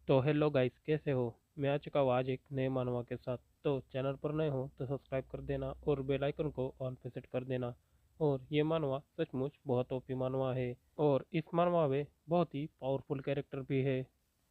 तो hello guys, कैसे हो। मैं आ चुका हूँ आज एक नए मानवा के साथ। तो चैनल पर नए हो तो सब्सक्राइब कर देना और बेल आइकन को ऑन पे सेट कर देना। और ये मानवा सचमुच बहुत ओपी मानवा है। और इस मानवा में बहुत ही पावरफुल कैरेक्टर भी है।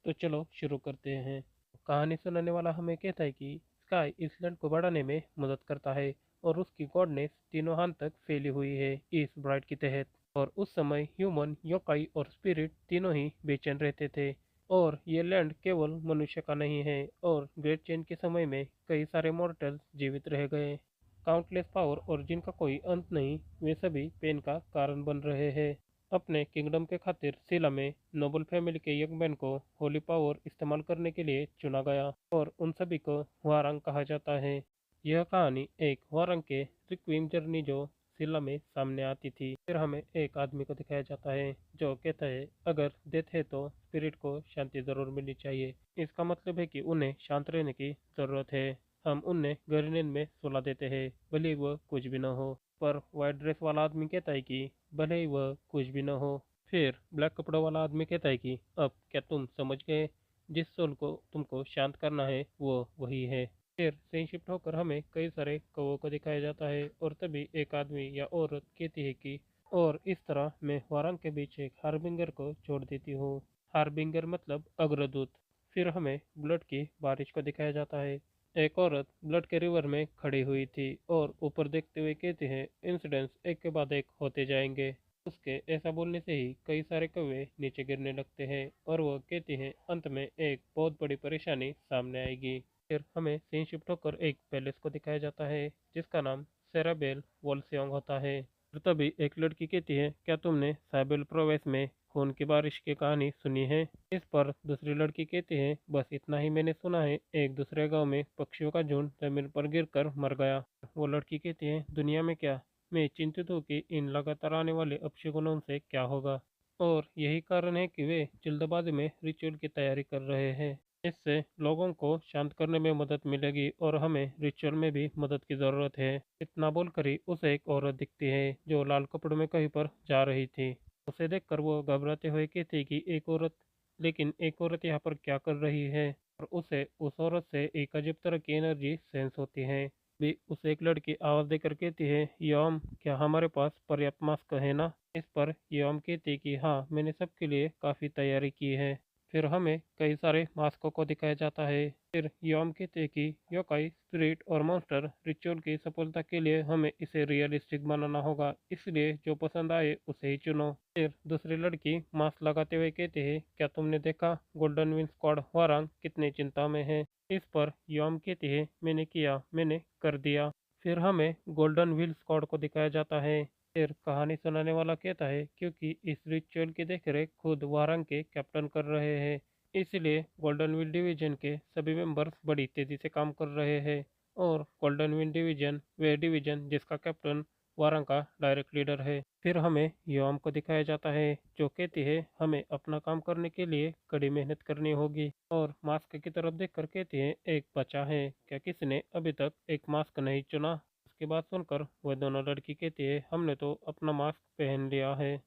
तो चलो शुरू करते हैं। कहानी सुनाने वाला हमें कहता है कि स्काई इस लैंड को बढ़ाने में मदद करता है और उसकी गॉडनेस तीनों हाथ तक फैली हुई है इस ब्राइड के तहत। और उस समय ह्यूमन, योकाई और स्पिरिट तीनों ही बेचैन रहते थे। और ये लैंड केवल मनुष्य का नहीं है। और ग्रेट चेन के समय में कई सारे मॉर्टल्स जीवित रह गए। काउंटलेस पावर और जिनका कोई अंत नहीं, वे सभी पेन का कारण बन रहे हैं। अपने किंगडम के खातिर सिला में नोबल फैमिली के यंग मैन को होली पावर इस्तेमाल करने के लिए चुना गया और उन सभी को हुआरंग कहा जाता है। यह कहानी एक हुआरंग के रिक्वीम जर्नी जो सिला में सामने आती थी। फिर हमें एक आदमी को दिखाया जाता है जो कहता है अगर डेथ है तो स्पिरिट को शांति जरूर मिलनी चाहिए। इसका मतलब है कि उन्हें शांत रहने की जरूरत है। हम उन्हें गहरी नींद में सुला देते हैं भले ही वह कुछ भी न हो। पर व्हाइट ड्रेस वाला आदमी कहता है कि भले ही वह कुछ भी न हो। फिर ब्लैक कपड़ों वाला आदमी कहता है कि अब क्या तुम समझ गए, जिस सोल को तुमको शांत करना है वो वही है। फिर सीन शिफ्ट होकर हमें कई सारे कौवों को दिखाया जाता है और तभी एक आदमी या औरत कहती है कि और इस तरह मैं वारंग के बीच एक हार्बिंगर को छोड़ देती हूँ। हार्बिंगर मतलब अग्रदूत। फिर हमें ब्लड की बारिश को दिखाया जाता है। एक औरत ब्लड के रिवर में खड़ी हुई थी और ऊपर देखते हुए कहती है इंसिडेंट्स एक के बाद एक होते जाएंगे। उसके ऐसा बोलने से ही कई सारे कौवे नीचे गिरने लगते हैं और वह कहती है अंत में एक बहुत बड़ी परेशानी सामने आएगी। फिर हमें सीन शिफ्ट होकर एक पैलेस को दिखाया जाता है जिसका नाम सेराबेल वोल्सियोंग होता है। फिर तभी एक लड़की कहती है क्या तुमने साइबेल प्रोवेंस में खून की बारिश की कहानी सुनी है। इस पर दूसरी लड़की कहती है बस इतना ही मैंने सुना है, एक दूसरे गांव में पक्षियों का झुंड जमीन पर गिरकर मर गया। वो लड़की कहती है दुनिया में क्या, मैं चिंतित हूँ कि इन लगातार आने वाले अपशगुनों से क्या होगा। और यही कारण है कि वे जल्दबाजी में रिचुअल की तैयारी कर रहे हैं। इससे लोगों को शांत करने में मदद मिलेगी और हमें रिचुअल में भी मदद की ज़रूरत है। इतना बोलकर ही उसे एक औरत दिखती है जो लाल कपड़ों में कहीं पर जा रही थी। उसे देखकर वो घबराते हुए कहती कि एक औरत, लेकिन एक औरत यहाँ पर क्या कर रही है। और उसे उस औरत से एक अजीब तरह की एनर्जी सेंस होती है। भी उसे एक लड़की आवाज़ देकर कहती है यम, क्या हमारे पास पर्याप्त मास्क है ना। इस पर यम कहती कि हाँ मैंने सबके लिए काफ़ी तैयारी की है। फिर हमें कई सारे मास्कों को दिखाया जाता है। फिर यम कहते हैं कि योकाई, स्पिरिट और मॉन्स्टर रिचुअल की सफलता के लिए हमें इसे रियलिस्टिक बनाना होगा, इसलिए जो पसंद आए उसे ही चुनो। फिर दूसरी लड़की मास्क लगाते हुए कहते हैं क्या तुमने देखा गोल्डन विन स्क्वाड वारंग कितनी चिंता में है। इस पर यम कहती है मैंने किया, मैंने कर दिया। फिर हमें गोल्डन व्हील स्क्वाड को दिखाया जाता है। फिर कहानी सुनाने वाला कहता है क्योंकि इस रिचुअल की देखरेख खुद वारंग के कैप्टन कर रहे हैं, इसलिए गोल्डन व्हील डिवीजन के सभी मेंबर्स बड़ी तेजी से काम कर रहे हैं। और गोल्डन व्हील डिवीजन वे डिवीजन जिसका कैप्टन वारंग का डायरेक्ट लीडर है। फिर हमें योम को दिखाया जाता है जो कहती है हमें अपना काम करने के लिए कड़ी मेहनत करनी होगी। और मास्क की तरफ देखकर कहती है एक बचा है, क्या किसी ने अभी तक एक मास्क नहीं चुना। उसकी बात सुनकर वह दोनों लड़की कहती है हमने तो अपना मास्क पहन लिया है,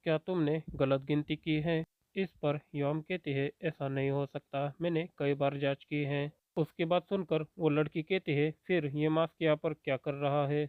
क्या तुमने गलत गिनती की है। इस पर योम कहती है ऐसा नहीं हो सकता, मैंने कई बार जांच की है। उसकी बात सुनकर वो लड़की कहती है फिर ये मास्क यहाँ पर क्या कर रहा है।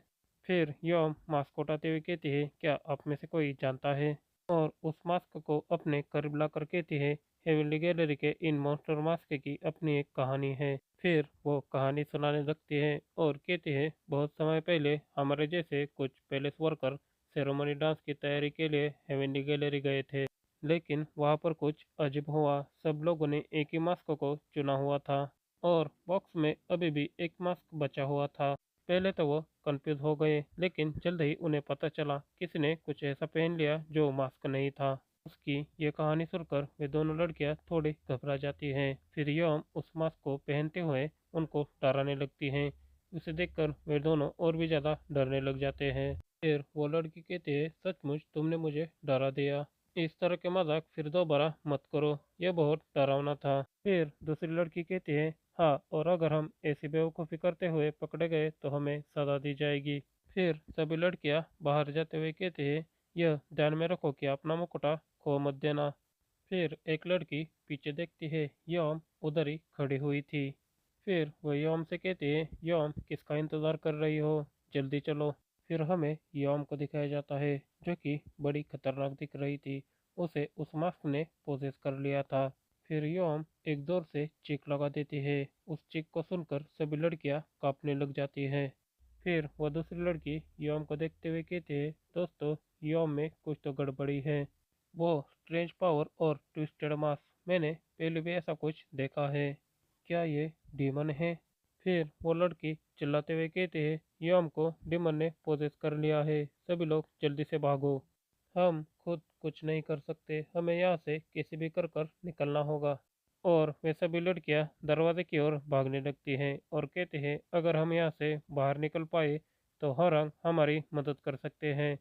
फिर यम मास्क उठाते हुए कहती है क्या आप में से कोई जानता है। और उस मास्क को अपने करीब लाकर कहती है हेवनली गैलरी के इन मॉन्स्टर मास्क की अपनी एक कहानी है। फिर वो कहानी सुनाने लगती है और कहती है बहुत समय पहले हमारे जैसे कुछ पैलेस वर्कर सेरेमनी डांस की तैयारी के लिए हेवनली गैलरी गए थे, लेकिन वहाँ पर कुछ अजीब हुआ, सब लोगों ने एक ही मास्क को चुना हुआ था और बॉक्स में अभी भी एक मास्क बचा हुआ था। पहले तो वो कंफ्यूज हो गए लेकिन जल्द ही उन्हें पता चला किसी ने कुछ ऐसा पहन लिया जो मास्क नहीं था। उसकी ये कहानी सुनकर वे दोनों लड़कियां थोड़ी घबरा जाती हैं। फिर यम उस मास्क को पहनते हुए उनको डराने लगती हैं। उसे देखकर वे दोनों और भी ज़्यादा डरने लग जाते हैं। फिर वो लड़की कहती है सचमुच तुमने मुझे डरा दिया, इस तरह के मजाक फिर दोबारा मत करो, यह बहुत डरावना था। फिर दूसरी लड़की कहती है हाँ, और अगर हम ऐसी बेवकूफ़ी करते हुए पकड़े गए तो हमें सजा दी जाएगी। फिर सभी लड़कियां बाहर जाते हुए कहती है यह ध्यान में रखो कि अपना मुकुटा खो मत देना। फिर एक लड़की पीछे देखती है, यॉम उधर ही खड़ी हुई थी। फिर वो यॉम से कहती है, यॉम किसका इंतज़ार कर रही हो, जल्दी चलो। फिर हमें यॉम को दिखाया जाता है, जो कि बड़ी खतरनाक दिख रही थी। उसे उस मास्क ने पोजेस कर लिया था। फिर यॉम एक जोर से चीख लगा देती है। उस चीख को सुनकर सभी लड़कियां कांपने लग जाती हैं। फिर वह दूसरी लड़की यॉम को देखते हुए कहती है, दोस्तों यॉम में कुछ तो गड़बड़ी है। वो स्ट्रेंज पावर और ट्विस्टेड मास, मैंने पहले भी ऐसा कुछ देखा है। क्या ये डीमन है? फिर वो लड़की चिल्लाते हुए कहती है, यॉम को डीमन ने पोजेस कर लिया है, सभी लोग जल्दी से भागो। हम खुद कुछ नहीं कर सकते, हमें यहाँ से कैसे भी कर निकलना होगा। और वे सभी लड़कियां दरवाजे की ओर भागने लगती हैं और कहते हैं, अगर हम यहाँ से बाहर निकल पाए तो हरंग हमारी मदद कर सकते हैं।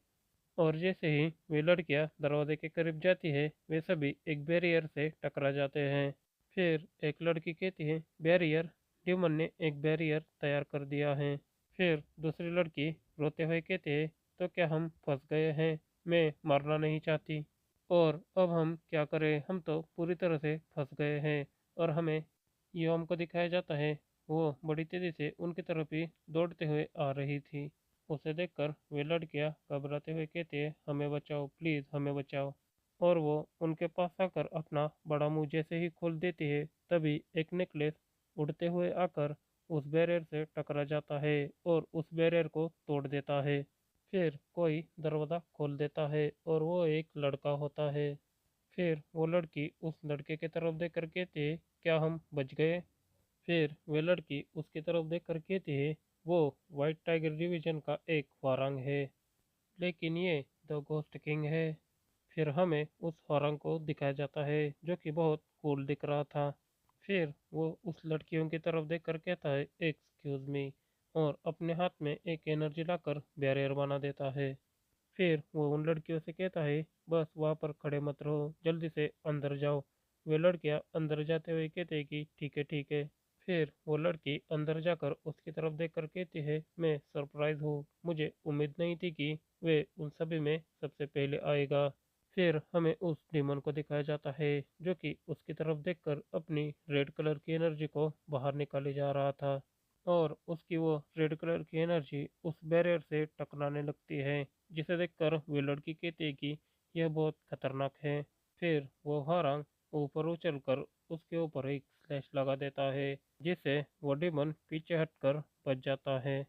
और जैसे ही वे लड़कियां दरवाजे के करीब जाती है, वे सभी एक बैरियर से टकरा जाते हैं। फिर एक लड़की कहती है, बैरियर, ड्यूमन ने एक बैरियर तैयार कर दिया है। फिर दूसरी लड़की रोते हुए कहती है, तो क्या हम फंस गए हैं? मैं मरना नहीं चाहती। और अब हम क्या करें, हम तो पूरी तरह से फंस गए हैं। और हमें योम को दिखाया जाता है, वो बड़ी तेजी से उनकी तरफ ही दौड़ते हुए आ रही थी। उसे देखकर वे लड़कियां घबराते हुए कहती है, हमें बचाओ, प्लीज हमें बचाओ। और वो उनके पास आकर अपना बड़ा मुंह जैसे ही खोल देती है, तभी एक नेकलेस उड़ते हुए आकर उस बैरियर से टकरा जाता है और उस बैरियर को तोड़ देता है। फिर कोई दरवाज़ा खोल देता है और वो एक लड़का होता है। फिर वो लड़की उस लड़के की तरफ देख कर कहती है, क्या हम बच गए? फिर वे लड़की उसकी तरफ देख कर कहती है, वो वाइट टाइगर डिवीजन का एक वारंग है, लेकिन ये द घोस्ट किंग है। फिर हमें उस वारंग को दिखाया जाता है, जो कि बहुत कूल दिख रहा था। फिर वो उस लड़कियों की तरफ देख कर कहता है, एक्सक्यूज मी, और अपने हाथ में एक एनर्जी लाकर बैरियर बना देता है। फिर वो उन लड़कियों से कहता है, बस वहाँ पर खड़े मत रहो, जल्दी से अंदर जाओ। वे लड़कियां अंदर जाते हुए कहते हैं कि ठीक है ठीक है। फिर वो लड़की अंदर जाकर उसकी तरफ देखकर कहती है, मैं सरप्राइज हूँ, मुझे उम्मीद नहीं थी कि वे उन सभी में सबसे पहले आएगा। फिर हमें उस डीमन को दिखाया जाता है, जो कि उसकी तरफ देखकर अपनी रेड कलर की एनर्जी को बाहर निकाले जा रहा था। और उसकी वो रेड कलर की एनर्जी उस बैरियर से टकराने लगती है, जिसे देखकर वे लड़की कहती है कि यह बहुत खतरनाक है। फिर वो हारंग ऊपर उछलकर उसके ऊपर एक स्लैश लगा देता है, जिससे वो डिमन पीछे हटकर बच जाता है।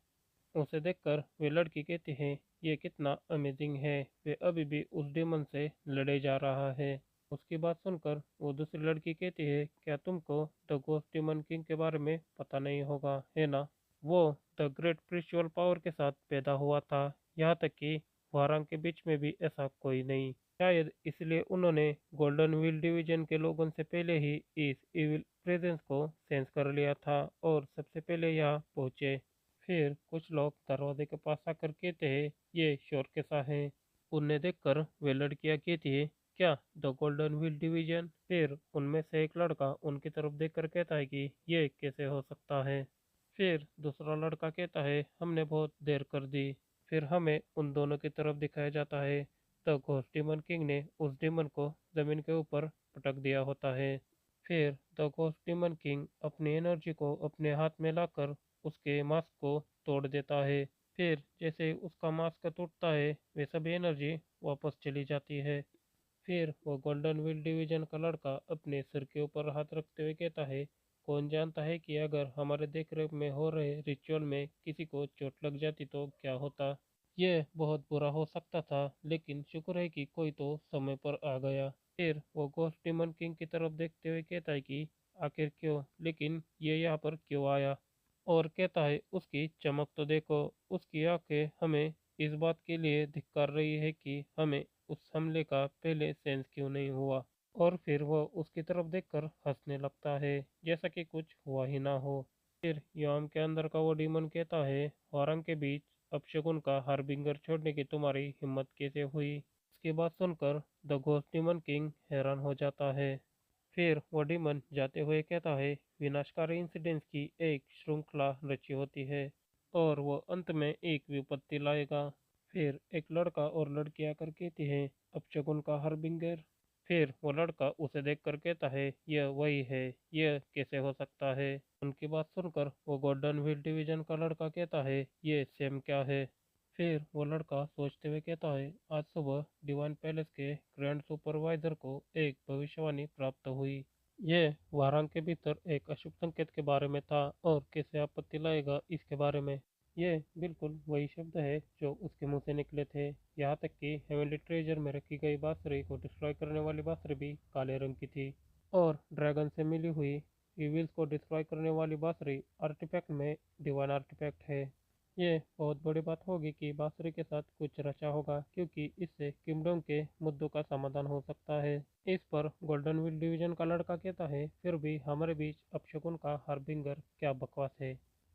उसे देखकर वे लड़की कहती है, ये कितना अमेजिंग है, वे अभी भी उस डिमन से लड़े जा रहा है। उसकी बात सुनकर वो दूसरी लड़की कहती है, क्या तुमको द घोस्ट डिमन किंग के बारे में पता नहीं होगा, है ना? वो द ग्रेट स्पिरिचुअल पावर के साथ पैदा हुआ था, यहाँ तक कि वारंग के बीच में भी ऐसा कोई नहीं। शायद इसलिए उन्होंने गोल्डन व्हील डिवीजन के लोगों से पहले ही इस इविल प्रेजेंस को सेंस कर लिया था और सबसे पहले यहाँ पहुँचे। फिर कुछ लोग दरवाजे के पास आकर कहते हैं, ये शोर कैसा है? उन्हें देखकर वे लड़कियां कहती है, क्या द गोल्डन व्हील डिवीजन? फिर उनमें से एक लड़का उनकी तरफ देखकर कहता है कि ये कैसे हो सकता है? फिर दूसरा लड़का कहता है, हमने बहुत देर कर दी। फिर हमें उन दोनों की तरफ दिखाया जाता है, द घोस्ट डिमन किंग ने उस डिमन को जमीन के ऊपर पटक दिया होता है। फिर द घोस्ट डिमन किंग अपनी एनर्जी को अपने हाथ में लाकर उसके मास्क को तोड़ देता है। फिर जैसे ही उसका मास्क टूटता है, वे सभी एनर्जी वापस चली जाती है। फिर वो गोल्डन व्हील डिवीजन का लड़का अपने सिर के ऊपर हाथ रखते हुए कहता है, कौन जानता है कि अगर हमारे देखरेख में हो रहे रिचुअल में किसी को चोट लग जाती तो क्या होता। यह बहुत बुरा हो सकता था, लेकिन शुक्र है कि कोई तो समय पर आ गया। फिर वो घोस्ट डिमन किंग की तरफ देखते हुए कहता है कि आखिर क्यों, लेकिन ये यहाँ पर क्यों आया? और कहता है, उसकी चमक तो देखो, उसकी आंखें हमें इस बात के लिए धिक्कार रही है कि हमें उस हमले का पहले सेंस क्यों नहीं हुआ। और फिर वह उसकी तरफ देखकर हंसने लगता है, जैसा कि कुछ हुआ ही ना हो। फिर याम के अंदर का वो डीमन कहता है, वारंग के बीच अपशकुन का हार्बिंगर छोड़ने की तुम्हारी हिम्मत कैसे हुई? इसकी बात सुनकर द घोस्ट डीमन किंग हैरान हो जाता है। फिर वो डीमन जाते हुए कहता है, विनाशकारी इंसिडेंट्स की एक श्रृंखला रची होती है और वो अंत में एक विपत्ति लाएगा। फिर एक लड़का और लड़की आकर कहती है, अपशकुन का हार्बिंगर। फिर वो लड़का उसे देख कर कहता है यह वही है, यह कैसे हो सकता है। उनकी बात सुनकर वो गोल्डन व्हील डिवीजन का लड़का कहता है ये सेम क्या है। फिर वो लड़का सोचते हुए कहता है आज सुबह डिवाइन पैलेस के ग्रैंड सुपरवाइजर को एक भविष्यवाणी प्राप्त हुई। ये वारंग के भीतर एक अशुभ संकेत के बारे में था और कैसे आपत्ति लाएगा इसके बारे में। ये बिल्कुल वही शब्द है जो उसके मुंह से निकले थे। यहाँ तक कि हेवनली ट्रेजर में रखी गई बांसुरी को डिस्ट्रॉय करने वाली बांसुरी भी काले रंग की थी। और ड्रैगन से मिली हुई इविल्स को डिस्ट्रॉय करने वाली बांसुरी आर्टिफैक्ट में डिवाइन आर्टिफैक्ट है। ये बहुत बड़ी बात होगी कि बांसुरी के साथ कुछ रचा होगा क्योंकि इससे किंगडम के मुद्दों का समाधान हो सकता है। इस पर गोल्डन व्हील डिवीजन का लड़का कहता है फिर भी हमारे बीच अपशकुन का हार्बिंगर क्या बकवास है।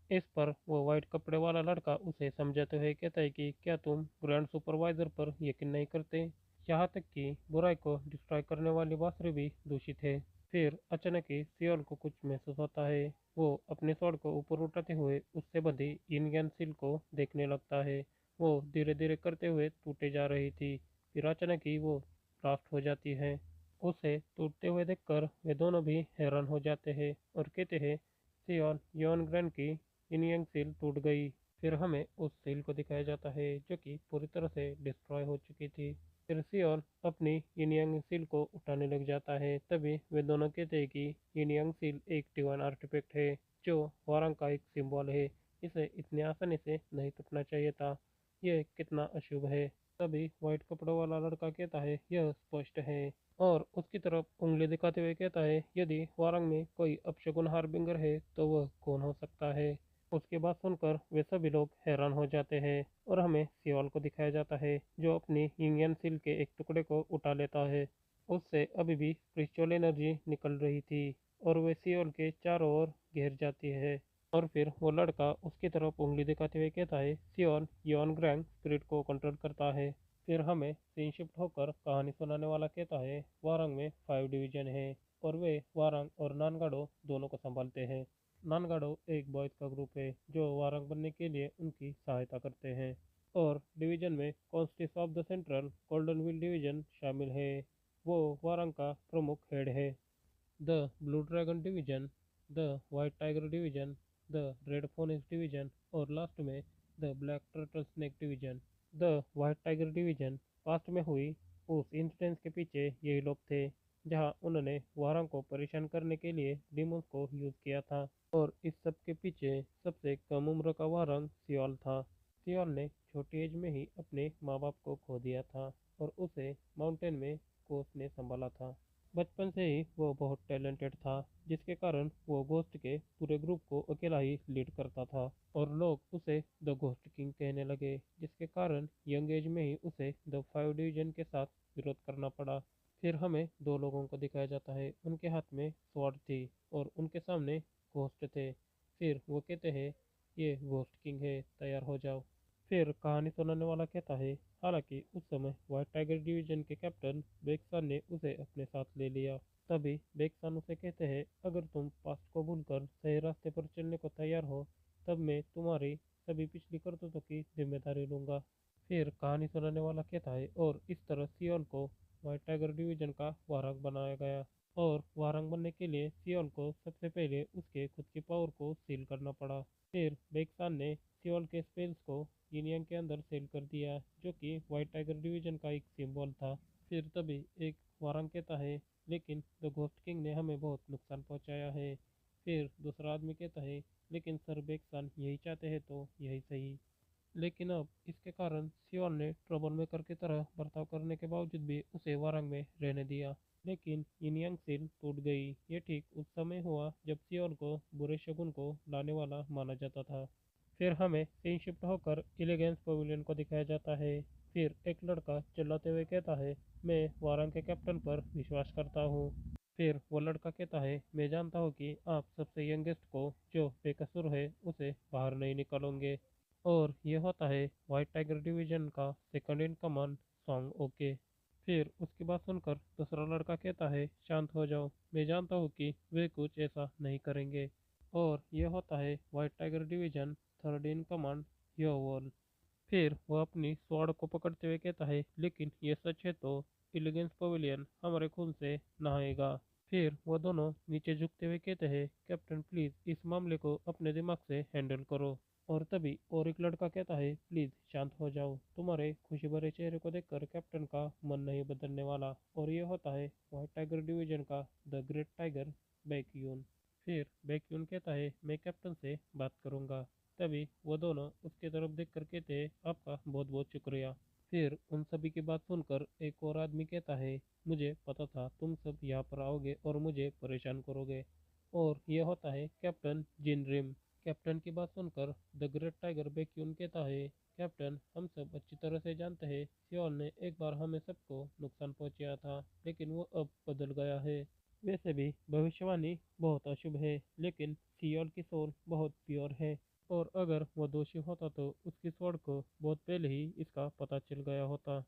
इस पर वो वाइट कपड़े वाला लड़का उसे समझाते हुए कहता है कि क्या तुम ग्रैंड सुपरवाइजर पर यकीन नहीं करते। यहाँ तक कि बुराई को डिस्ट्रॉय करने वाली बांसुरी भी दूषित है। फिर अचानक ही सियोल को कुछ महसूस होता है। वो अपने स्वord को ऊपर उठाते हुए उससे बंधी इंडियन सील को देखने लगता है। वो धीरे धीरे करते हुए टूटे जा रही थी। फिर अचानक ही वो ब्लास्ट हो जाती है। उसे टूटते हुए देखकर वे दोनों भी हैरान हो जाते हैं और कहते हैं सियोल योन ग्रैंड की इंडियन सील टूट गई। फिर हमें उस सील को दिखाया जाता है जो कि पूरी तरह से डिस्ट्रॉय हो चुकी थी। फिर सियोल अपनी यिन यांग सील को उठाने लग जाता है। तभी वे दोनों कहते हैं कि यिन यांग सील एक डिवाइन आर्टिफैक्ट है जो वारंग का एक सिंबल है। इसे इतनी आसानी से नहीं टूटना चाहिए था। यह कितना अशुभ है। तभी व्हाइट कपड़ों वाला लड़का कहता है यह स्पष्ट है और उसकी तरफ उंगली दिखाते हुए कहता है यदि वारंग में कोई अपशगुन हार्बिंगर है तो वह कौन हो सकता है। उसकी बात सुनकर वे सभी लोग हैरान हो जाते हैं और हमें सियोल को दिखाया जाता है जो अपनी इंडियन सील के एक टुकड़े को उठा लेता है। उससे अभी भी स्पिरिचुअल एनर्जी निकल रही थी और वे सियोल के चारों ओर घेर जाती है। और फिर वो लड़का उसकी तरफ उंगली दिखाते हुए कहता है सियोल योन ग्रैंग स्पिरिट को कंट्रोल करता है। फिर हमें सीन शिफ्ट होकर कहानी सुनाने वाला कहता है वारंग में 5 डिवीजन है और वे वारंग और नानगाडो दोनों को संभालते हैं। नानगाडो एक बॉयज का ग्रुप है जो वारंग बनने के लिए उनकी सहायता करते हैं। और डिवीजन में consists of the central golden wheel division शामिल है। वो वारंग का प्रमुख हेड है। The blue dragon division, the white tiger division, the red phoenix division और लास्ट में the black turtle snake division. The white tiger division past में हुई उस इंसिडेंस के पीछे यही लोग थे जहां उन्होंने वारंग को परेशान करने के लिए डिमोन्स को यूज किया था। और इस सब के पीछे सबसे कम उम्र का वारंग सियोल था। सियोल ने छोटी एज में ही अपने माँ बाप को खो दिया था और उसे माउंटेन में कोस ने संभाला था। बचपन से ही वो बहुत टैलेंटेड था जिसके कारण वो घोस्ट के पूरे ग्रुप को अकेला ही लीड करता था और लोग उसे द घोस्ट किंग कहने लगे जिसके कारण यंग एज में ही उसे द 5 डिवीजन के साथ विरोध करना पड़ा। फिर हमें दो लोगों को दिखाया जाता है उनके हाथ में स्वॉर्ड थी और उनके सामने घोस्ट थे। फिर वो कहते हैं ये घोस्ट किंग है, तैयार हो जाओ। फिर कहानी सुनाने वाला कहता है हालांकि उस समय व्हाइट टाइगर डिवीजन के कैप्टन बेक्सान ने उसे अपने साथ ले लिया। तभी बेक्सान उसे कहते हैं अगर तुम पास्ट को भूलकर सही रास्ते पर चलने को तैयार हो तब मैं तुम्हारी सभी पिछली करतूतों की जिम्मेदारी लूंगा। फिर कहानी सुनाने वाला कहता है और इस तरह सियोल को व्हाइट टाइगर डिवीजन का वारंग बनाया गया। और वारंग बनने के लिए सियोल को सबसे पहले उसके खुद की पावर को सील करना पड़ा। फिर बेक्सान ने सियोल के स्पेल्स को यिन यांग के अंदर सेल कर दिया जो कि व्हाइट टाइगर डिवीजन का एक सिंबल था। फिर तभी एक वारंग कहता है लेकिन द घोस्ट किंग ने हमें बहुत नुकसान पहुंचाया है। फिर दूसरा आदमी कहता है लेकिन सर बेक्सान यही चाहते हैं तो यही सही। लेकिन अब इसके कारण सियोल ने ट्रबल मेकर की तरह बर्ताव करने के बावजूद भी उसे वारंग में रहने दिया। लेकिन यिन यांग सील टूट गई। ये ठीक उस समय हुआ जब सियोल को बुरे शगुन को लाने वाला माना जाता था। फिर हमें सीन शिफ्ट होकर इलेगेंस पवेलियन को दिखाया जाता है। फिर एक लड़का चिल्लाते हुए कहता है मैं वारंग के कैप्टन पर विश्वास करता हूँ। फिर वो लड़का कहता है मैं जानता हूँ कि आप सबसे यंगेस्ट को जो बेकसूर है उसे बाहर नहीं निकालोगे। और ये होता है व्हाइट टाइगर डिवीजन का second in command song okay. फिर उसकी बात सुनकर दूसरा लड़का कहता है शांत हो जाओ, मैं जानता हूँ कि वे कुछ ऐसा नहीं करेंगे। और यह होता है white tiger division third in command योवॉल। फिर वह अपनी स्वॉर्ड को पकड़ते हुए कहता है लेकिन ये सच है तो। एलिगेंस पवेलियन हमारे खून से नहाएगा। फिर वो दोनों नीचे झुकते हुए कहते हैं, कैप्टन प्लीज इस मामले को अपने दिमाग से हैंडल करो। और तभी और एक लड़का कहता है, प्लीज शांत हो जाओ, तुम्हारे खुशी भरे चेहरे को देखकर कैप्टन का मन नहीं बदलने वाला। और ये होता है व्हाइट टाइगर डिवीजन का द ग्रेट टाइगर बैक्यून। फिर बैक्यून कहता है, मैं कैप्टन से बात करूंगा। तभी वो दोनों उसके तरफ देख कर कहते हैं, आपका बहुत बहुत शुक्रिया। फिर उन सभी की बात सुनकर एक और आदमी कहता है, मुझे पता था तुम सब यहाँ पर आओगे और मुझे परेशान करोगे। और यह होता है कैप्टन जिन रिम। कैप्टन की बात सुनकर द ग्रेट टाइगर बैक्यून कहता है, कैप्टन हम सब अच्छी तरह से जानते हैं सियोल ने एक बार हमें सबको नुकसान पहुंचाया था, लेकिन वो अब बदल गया है। वैसे भी भविष्यवाणी बहुत अशुभ है, लेकिन सियोल की सोल बहुत प्योर है। और अगर वो दोषी होता तो उसकी स्वord को बहुत पहले ही इसका पता चल गया होता।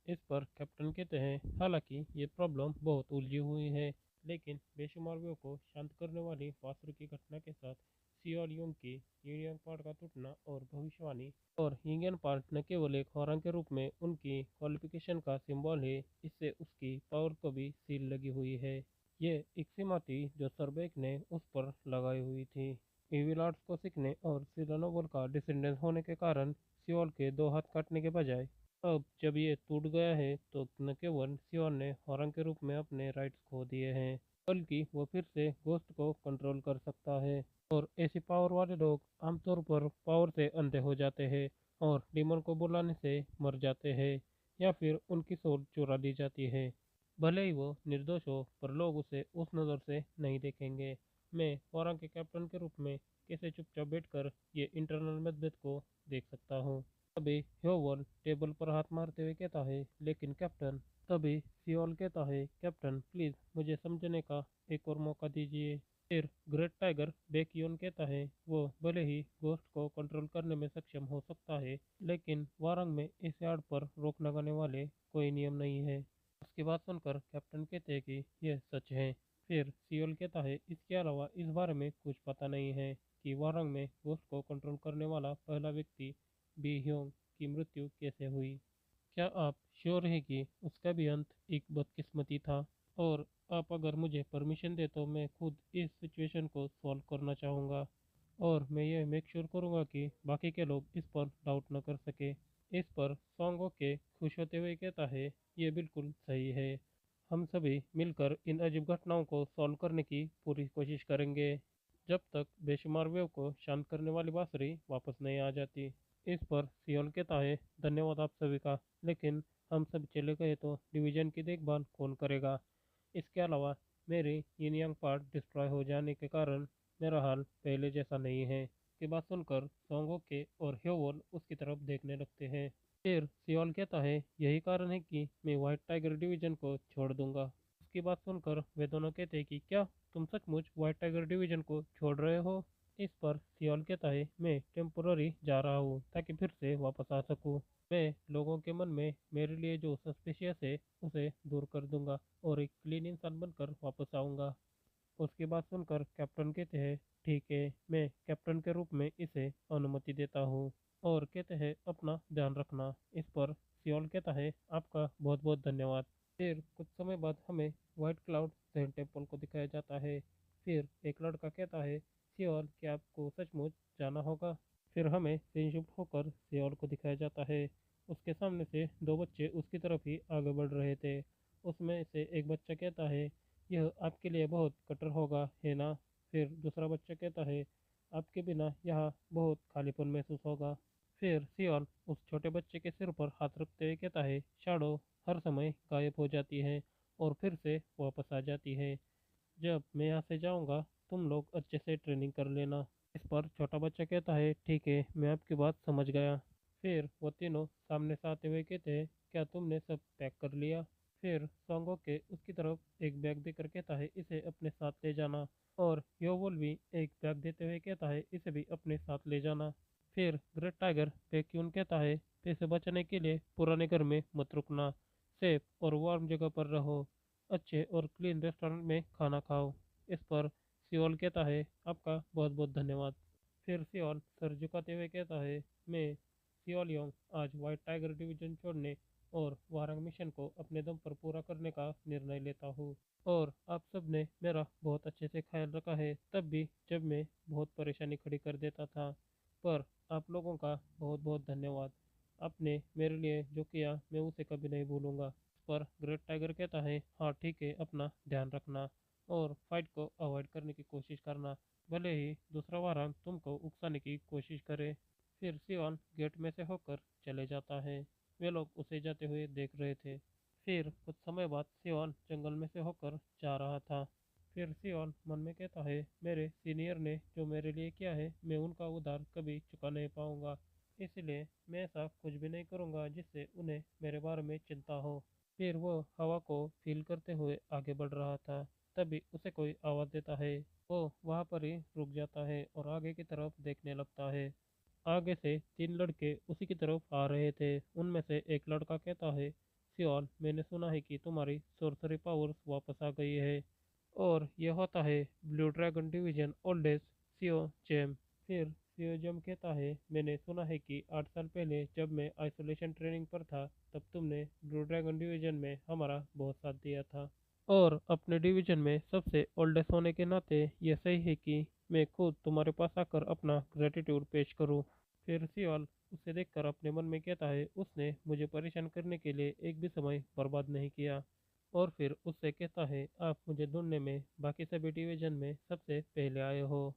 इस पर कैप्टन कहते हैं, हालांकि ये प्रॉब्लम बहुत उलझी हुई है, लेकिन बेशुमार व्यू को शांत करने वाली वास्तु की घटना के साथ सियोल युंग की यूनियन पार्ट का टूटना और भविष्यवाणी और यूनियन पार्ट न केवल एक हॉरर के रूप में उनकी क्वालिफिकेशन का सिंबल है, इससे उसकी पावर को भी सील लगी हुई है। ये एक सीमा थी जो सरबेक ने उस पर लगाई हुई थी। इविल आर्ट्स को सीखने और सिलानोबल का डिसेंडेंस होने के कारण सियोल के दो हाथ काटने के बजाय अब जब ये टूट गया है तो न केवल सियोल ने हॉरर के रूप में अपने राइट्स खो दिए हैं, बल्कि वो फिर से घोस्ट को कंट्रोल कर सकता है। और ऐसी पावर वाले लोग आमतौर पर पावर से अंधे हो जाते हैं और डीमन को बुलाने से मर जाते हैं या फिर उनकी सोल चुरा ली जाती है। भले ही वो निर्दोष हो, पर लोग उसे उस नज़र से नहीं देखेंगे। मैं फौरन के कैप्टन के रूप में कैसे चुपचाप बैठकर ये इंटरनल मतभेद को देख सकता हूँ। तभी ह्योवल टेबल पर हाथ मारते हुए कहता है, लेकिन कैप्टन। तभी सियोल कहता है, कैप्टन प्लीज मुझे समझने का एक और मौका दीजिए। फिर ग्रेट टाइगर बेकियोन कहता है, वो भले ही घोस्ट को कंट्रोल करने में सक्षम हो सकता है, लेकिन वारंग में इस यार्ड पर रोक लगाने वाले कोई नियम नहीं है। उसकी बात सुनकर कैप्टन कहते हैं कि यह सच है। फिर सियोल कहता है, इसके अलावा इस बारे में कुछ पता नहीं है कि वारंग में घोस्ट को कंट्रोल करने वाला पहला व्यक्ति बी ह्योंग की मृत्यु कैसे हुई। क्या आप श्योर हैं कि उसका भी अंत एक बदकिस्मती था? और आप अगर मुझे परमिशन दे तो मैं खुद इस सिचुएशन को सॉल्व करना चाहूँगा और मैं ये मेक श्योर करूँगा कि बाकी के लोग इस पर डाउट न कर सके। इस पर सॉन्ग के खुश होते हुए कहता है, ये बिल्कुल सही है, हम सभी मिलकर इन अजीब घटनाओं को सॉल्व करने की पूरी कोशिश करेंगे जब तक बेशुमार वेव को शांत करने वाली बांसुरी वापस नहीं आ जाती। इस पर सियोल कहता है, धन्यवाद आप सभी का, लेकिन हम सब चले गए तो डिवीजन की देखभाल कौन करेगा? इसके अलावा मेरी यिन यांग पार्ट डिस्ट्रॉय हो जाने के कारण मेरा हाल पहले जैसा नहीं है। की बात सुनकर सोंगोके और ह्योवल उसकी तरफ देखने लगते हैं। फिर सियोल कहता है, यही कारण है कि मैं व्हाइट टाइगर डिवीजन को छोड़ दूंगा। उसकी बात सुनकर वे दोनों कहते हैं कि क्या तुम सचमुच व्हाइट टाइगर डिवीजन को छोड़ रहे हो? इस पर सियोल कहता है, मैं टेम्पोररी जा रहा हूँ ताकि फिर से वापस आ सकूँ। मैं लोगों के मन में मेरे लिए जो सस्पिशियस है उसे दूर कर दूंगा और एक क्लीन इंसान बनकर वापस आऊँगा। उसकी बात सुनकर कैप्टन कहते हैं, ठीक है, मैं कैप्टन के रूप में इसे अनुमति देता हूँ। और कहते हैं, अपना ध्यान रखना। इस पर सियोल कहता है, आपका बहुत बहुत धन्यवाद। फिर कुछ समय बाद हमें व्हाइट क्लाउड जैन टेम्पल को दिखाया जाता है। फिर एक लड़का कहता है, सियोल क्या आपको सचमुच जाना होगा? फिर हमें शिफ्ट होकर सियोल को दिखाया जाता है। उसके सामने से दो बच्चे उसकी तरफ ही आगे बढ़ रहे थे। उसमें से एक बच्चा कहता है, यह आपके लिए बहुत कठोर होगा, है ना? फिर दूसरा बच्चा कहता है, आपके बिना यहाँ बहुत खालीपन महसूस होगा। फिर सियोल उस छोटे बच्चे के सिर पर हाथ रखते हुए कहता है, शैडो हर समय गायब हो जाती है और फिर से वापस आ जाती है। जब मैं यहाँ से जाऊँगा तुम लोग अच्छे से ट्रेनिंग कर लेना। इस पर छोटा बच्चा कहता है, ठीक है, मैं आपकी बात समझ गया। फिर वो तीनों सामने से आते हुए कहते हैं, क्या तुमने सब पैक कर लिया? फिर सोंगो के उसकी तरफ एक बैग देकर कहता है, इसे अपने साथ ले जाना। और योवुल भी एक बैग देते हुए कहता है, इसे भी अपने साथ ले जाना। फिर ग्रेट टाइगर पैक्यून कहता है, पैसे बचाने के लिए पुराने घर में मत रुकना, सेफ और वार्म जगह पर रहो, अच्छे और क्लीन रेस्टोरेंट में खाना खाओ। इस पर सियोल कहता है, आपका बहुत बहुत धन्यवाद। फिर सियोल सर झुकाते हुए कहता है, मैं सियोल योंग आज व्हाइट टाइगर डिवीजन छोड़ने और वारंग मिशन को अपने दम पर पूरा करने का निर्णय लेता हूँ। और आप सब ने मेरा बहुत अच्छे से ख्याल रखा है, तब भी जब मैं बहुत परेशानी खड़ी कर देता था। पर आप लोगों का बहुत बहुत धन्यवाद। आपने मेरे लिए जो किया मैं उसे कभी नहीं भूलूंगा। पर ग्रेट टाइगर कहता है, हाँ ठीक है, अपना ध्यान रखना और फाइट को अवॉइड करने की कोशिश करना, भले ही दूसरा वारंग तुमको उकसाने की कोशिश करे। फिर सियोन गेट में से होकर चले जाता है। वे लोग उसे जाते हुए देख रहे थे। फिर कुछ समय बाद सियोन जंगल में से होकर जा रहा था। फिर सियोन मन में कहता है, मेरे सीनियर ने जो मेरे लिए किया है मैं उनका उधार कभी चुका नहीं पाऊंगा, इसलिए मैं ऐसा कुछ भी नहीं करूंगा जिससे उन्हें मेरे बारे में चिंता हो। फिर वो हवा को फील करते हुए आगे बढ़ रहा था, तभी उसे कोई आवाज़ देता है। वो वहाँ पर ही रुक जाता है और आगे की तरफ देखने लगता है। आगे से तीन लड़के उसी की तरफ आ रहे थे। उनमें से एक लड़का कहता है, सियोन मैंने सुना है कि तुम्हारी सोर्सरी पावर्स वापस आ गई है। और यह होता है blue dragon division oldest CO gem. फिर सीओ जेम कहता है, मैंने सुना है कि 8 साल पहले जब मैं आइसोलेशन ट्रेनिंग पर था तब तुमने ब्लू ड्रैगन डिवीजन में हमारा बहुत साथ दिया था। और अपने डिवीजन में सबसे ओल्डेस्ट होने के नाते यह सही है कि मैं खुद तुम्हारे पास आकर अपना ग्रेटिट्यूड पेश करूं। फिर सियोल उसे देखकर अपने मन में कहता है, उसने मुझे परेशान करने के लिए एक भी समय बर्बाद नहीं किया। और फिर उससे कहता है, आप मुझे ढूंढने में बाकी सभी डिवीजन में सबसे पहले आए हो।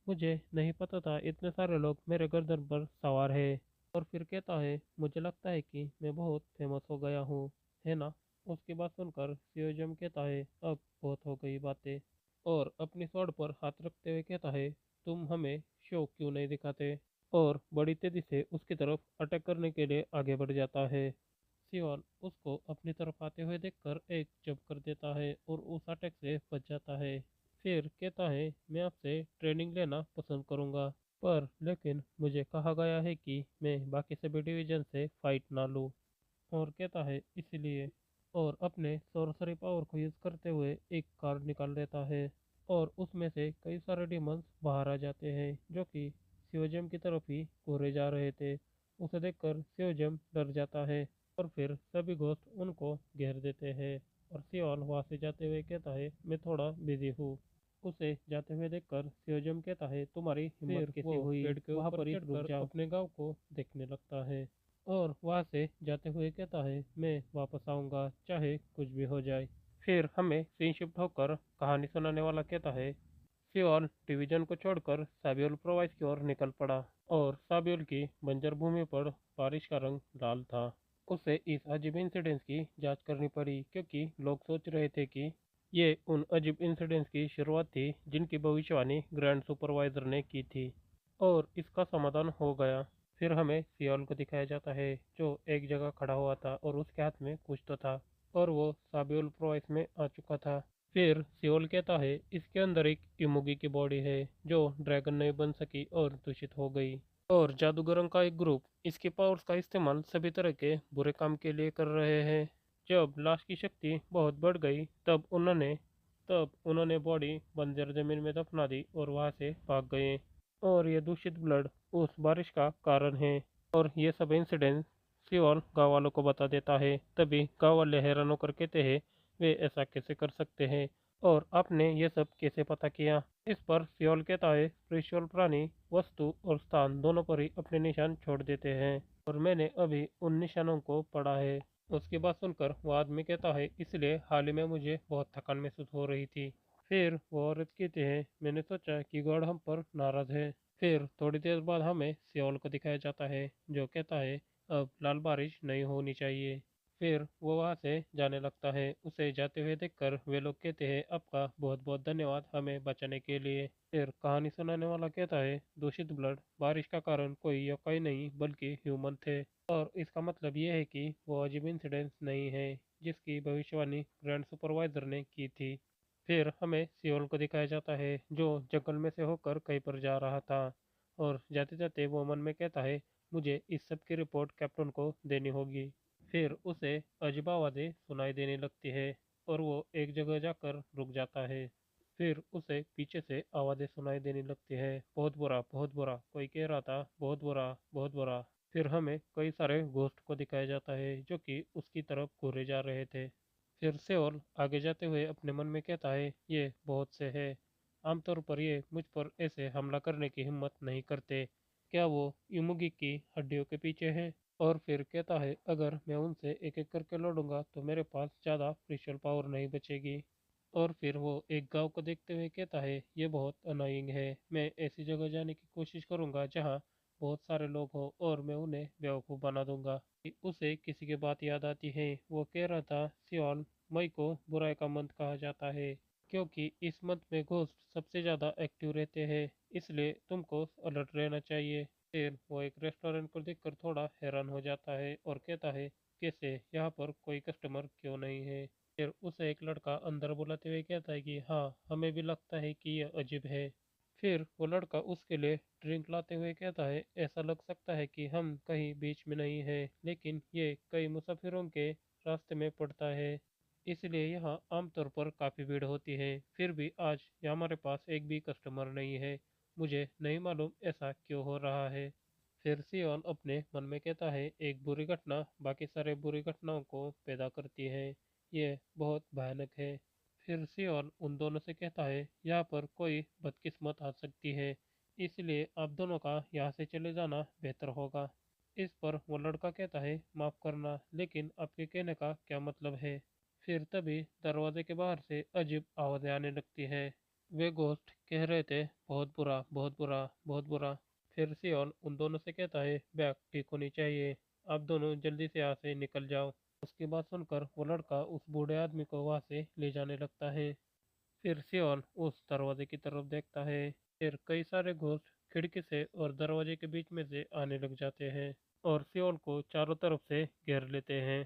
मुझे नहीं पता था इतने सारे लोग मेरे गर्दन पर सवार है। और फिर कहता है, मुझे लगता है कि मैं बहुत फेमस हो गया हूँ, है ना। उसकी बात सुनकर सियोजम कहता है, अब बहुत हो गई बातें। और अपनी स्वॉर्ड पर हाथ रखते हुए कहता है, तुम हमें शो क्यों नहीं दिखाते। और बड़ी तेजी से उसकी तरफ अटैक करने के लिए आगे बढ़ जाता है। सियोन उसको अपनी तरफ आते हुए देखकर एक जंप कर देता है और उस अटैक से बच जाता है। फिर कहता है, मैं आपसे ट्रेनिंग लेना पसंद करूंगा, पर लेकिन मुझे कहा गया है कि मैं बाकी सभी डिवीजन से फाइट ना लूं। और कहता है इसलिए। और अपने सोर्सरी पावर को यूज करते हुए एक कार्ड निकाल लेता है और उसमें से कई सारे डिमंस बाहर आ जाते हैं जो कि शिवजम की तरफ ही घूरे जा रहे थे। उसे देखकर शिवजम डर जाता है और फिर सभी घोस्ट उनको घेर देते हैं। और सियोन वहां से जाते हुए कहता है, मैं थोड़ा बिजी हूँ। उसे जाते हुए देखकर शिवजम कहता है, तुम्हारी हिम्मत कैसी हुई पेड़ के वहां पर चढ़कर अपने गांव को देखने लगता है। और वहां से जाते हुए कहता है, मैं वापस आऊंगा चाहे कुछ भी हो जाए। फिर हमें सीन शिफ्ट होकर कहानी सुनाने वाला कहता है, सियोल डिवीजन को छोड़कर साबियोल प्रोविंस की ओर निकल पड़ा। और साबियोल की बंजर भूमि पर बारिश का रंग लाल था। उसे इस अजीब इंसिडेंस की जांच करनी पड़ी क्योंकि लोग सोच रहे थे कि ये उन अजीब इंसिडेंट्स की शुरुआत थी जिनकी भविष्यवाणी ग्रैंड सुपरवाइजर ने की थी। और इसका समाधान हो गया। फिर हमें सियोल को दिखाया जाता है जो एक जगह खड़ा हुआ था और उसके हाथ में कुछ तो था और वो साबियोल प्रोविंस में आ चुका था। फिर सियोल कहता है, इसके अंदर एक इमुगी की बॉडी है जो ड्रैगन नहीं बन सकी और दूषित हो गई। और जादूगरों का एक ग्रुप इसकी पावर्स का इस्तेमाल सभी तरह के बुरे काम के लिए कर रहे हैं। जब लाश की शक्ति बहुत बढ़ गई तब उन्होंने बॉडी बंजर जमीन में दफना दी और वहां से भाग गए। और ये दूषित ब्लड उस बारिश का कारण है। और ये सब इंसिडेंट सियोल गाँव वालों को बता देता है। तभी गाँव वाले हैरान होकर कहते हैं, वे ऐसा कैसे कर सकते हैं और आपने ये सब कैसे पता किया। इस पर सियोल कहता है, स्पिरिचुअल प्राणी वस्तु और स्थान दोनों पर ही अपने निशान छोड़ देते हैं और मैंने अभी उन निशानों को पढ़ा है। उसकी बात सुनकर वो आदमी कहता है, इसलिए हाल ही में मुझे बहुत थकान महसूस हो रही थी। फिर वो औरत कहती है, मैंने सोचा कि गॉड हम पर नाराज है। फिर थोड़ी देर बाद हमें सियोल को दिखाया जाता है जो कहता है, अब लाल बारिश नहीं होनी चाहिए। फिर वो वहां से जाने लगता है। उसे जाते हुए देखकर वे लोग कहते हैं, आपका बहुत बहुत धन्यवाद हमें बचाने के लिए। फिर कहानी सुनाने वाला कहता है, दूषित ब्लड बारिश का कारण कोई योकाई नहीं बल्कि ह्यूमन थे। और इसका मतलब ये है कि वो अजीब इंसिडेंट नहीं है जिसकी भविष्यवाणी ग्रैंड सुपरवाइजर ने की थी। फिर हमें सियोल को दिखाया जाता है जो जंगल में से होकर कहीं पर जा रहा था। और जाते जाते वो मन में कहता है, मुझे इस सब की रिपोर्ट कैप्टन को देनी होगी। फिर उसे अजीब आवाज़ें सुनाई देने लगती है और वो एक जगह जाकर रुक जाता है। फिर उसे पीछे से आवाज़ें सुनाई देने लगती है, बहुत बुरा, कोई कह रहा था बहुत बुरा बहुत बुरा। फिर हमें कई सारे घोस्ट को दिखाया जाता है जो कि उसकी तरफ घूरे जा रहे थे। फिर सेओल आगे जाते हुए अपने मन में कहता है, ये बहुत से है। आमतौर पर ये मुझ पर ऐसे हमला करने की हिम्मत नहीं करते। क्या वो युमुगी की हड्डियों के पीछे है? और फिर कहता है, अगर मैं उनसे एक एक करके लड़ूंगा तो मेरे पास ज़्यादा स्पेशल पावर नहीं बचेगी। और फिर वो एक गांव को देखते हुए कहता है, ये बहुत अनोइंग है। मैं ऐसी जगह जाने की कोशिश करूंगा जहाँ बहुत सारे लोग हो और मैं उन्हें बेवकूफ़ बना दूंगा। उसे किसी की बात याद आती है। वो कह रहा था, सियोन, मई को बुराई का मंथ कहा जाता है क्योंकि इस मंथ में घोस्ट सबसे ज़्यादा एक्टिव रहते हैं, इसलिए तुमको अलर्ट रहना चाहिए। फिर वो एक रेस्टोरेंट को देखकर थोड़ा हैरान हो जाता है और कहता है, कैसे यहाँ पर कोई कस्टमर क्यों नहीं है? फिर उसे एक लड़का अंदर बुलाते हुए कहता है कि हाँ, हमें भी लगता है कि यह अजीब है। फिर वो लड़का उसके लिए ड्रिंक लाते हुए कहता है, ऐसा लग सकता है कि हम कहीं बीच में नहीं हैं, लेकिन ये कई मुसाफिरों के रास्ते में पड़ता है, इसलिए यहाँ आमतौर पर काफ़ी भीड़ होती है। फिर भी आज हमारे पास एक भी कस्टमर नहीं है। मुझे नहीं मालूम ऐसा क्यों हो रहा है। फिर सियोन अपने मन में कहता है, एक बुरी घटना बाकी सारे बुरी घटनाओं को पैदा करती है। ये बहुत भयानक है। फिर सियोन उन दोनों से कहता है, यहाँ पर कोई बदकिस्मत आ सकती है, इसलिए आप दोनों का यहाँ से चले जाना बेहतर होगा। इस पर वो लड़का कहता है, माफ़ करना, लेकिन आपके कहने का क्या मतलब है? फिर तभी दरवाजे के बाहर से अजीब आवाज़ें आने लगती है। वे घोस्ट कह रहे थे, बहुत बुरा, बहुत बुरा, बहुत बुरा। फिर सियोन उन दोनों से कहता है, बैग ठीक होनी चाहिए, आप दोनों जल्दी से यहाँ से निकल जाओ। उसकी बात सुनकर वो लड़का उस बूढ़े आदमी को वहाँ से ले जाने लगता है। फिर सियोन उस दरवाजे की तरफ देखता है। फिर कई सारे घोस्ट खिड़की से और दरवाजे के बीच में से आने लग जाते हैं और सियोन को चारों तरफ से घेर लेते हैं।